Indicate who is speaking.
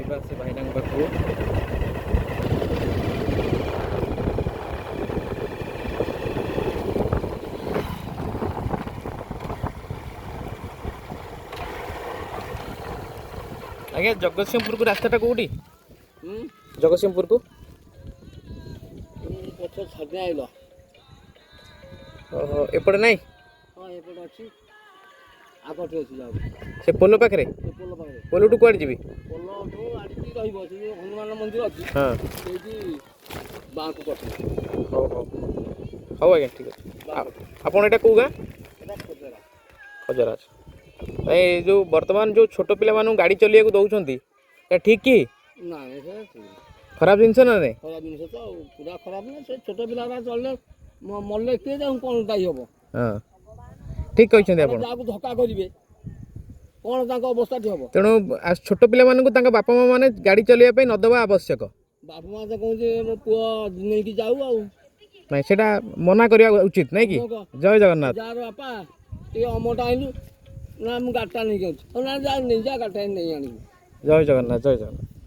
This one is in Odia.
Speaker 1: ଯିବା ସେ ଭାଇନାଙ୍କ ପାଖକୁ। ଆଜ୍ଞା ଜଗତସିଂହପୁରକୁ ରାସ୍ତାଟା କୋଉଠି? ଜଗତସିଂହପୁରକୁ
Speaker 2: ପଛ ଛାଡ଼ିଆ ଆଇଲ।
Speaker 1: ଓହୋ ଏପଟେ ନାଇଁ?
Speaker 2: ହଁ ଏପଟେ ଅଛି, ଆଗଠି ଅଛି ଯାଉ।
Speaker 1: ସେ ପୋଲ ପାଖରେ?
Speaker 2: ସେ ପୋଲ ପାଖରେ।
Speaker 1: ପୋଲଠୁ କୁଆଡ଼େ ଯିବି?
Speaker 2: ପୋଲଠୁ ଆଡ଼ିକି ରହିବ, ସେ ଯେଉଁ ହନୁମାନ ମନ୍ଦିର ଅଛି
Speaker 1: ହଁ
Speaker 2: ସେଇଠି ବାଁକୁ ପଠେଇ।
Speaker 1: ହଉ ହଉ ହଉ ଆଜ୍ଞା ଠିକ୍ ଅଛି। ଆପଣ ଏଇଟା କେଉଁ ଗାଁ?
Speaker 2: ଏଇଟା ଖୋଜରା।
Speaker 1: ଖଜରା ଅଛି। ଏ ଯେଉଁ ବର୍ତ୍ତମାନ ଯେଉଁ ଛୋଟ ପିଲାମାନଙ୍କୁ ଗାଡ଼ି ଚଲେଇବାକୁ ଦେଉଛନ୍ତି ଏଇଟା ଠିକ୍ କି?
Speaker 2: ନାଇଁ ସେ
Speaker 1: ଖରାପ ଜିନିଷ ନା ନାଇଁ?
Speaker 2: ଖରାପ ଜିନିଷ ତ ପୁରା ଖରାପ ନା। ସେ ଛୋଟ ପିଲାଟା ଚଳିଲେ ମଲେ କିଏ ଯାଉ କ'ଣ ଦାୟୀ ହବ?
Speaker 1: ହଁ ଠିକ୍ କହିଛନ୍ତି ଆପଣ।
Speaker 2: ଯାହାକୁ ଧକ୍କା କରିବେ କ'ଣ ତାଙ୍କ ଅବସ୍ଥାଟି ହବ?
Speaker 1: ତେଣୁ ଛୋଟ ପିଲାମାନଙ୍କୁ ତାଙ୍କ ବାପା ମା ମାନେ ଗାଡ଼ି ଚଲେଇବା ପାଇଁ ନ ଦେବା ଆବଶ୍ୟକ।
Speaker 2: ବାପା ମା ତ କହୁଛି ମୋ ପୁଅ ନେଇକି ଯାଉ ଆଉ।
Speaker 1: ନାଇଁ ସେଇଟା ମନା କରିବା ଉଚିତ ନାଇଁ କି? ଜୟ ଜଗନ୍ନାଥ।
Speaker 2: ଯାହାର ବାପା ଟିକେ ଅମଟା ଆଣିଲୁ ନା ମୁଁ ଗାଡ଼ିଟା ନେଇକି ଆଉଛି, ହଉ ନା ଯା ନେଇଯା ଗାଡ଼ିଟା ନେଇ ଆଣିବୁ।
Speaker 1: ଜୟ ଜଗନ୍ନାଥ ଜୟ ଜଗନ୍ନାଥ।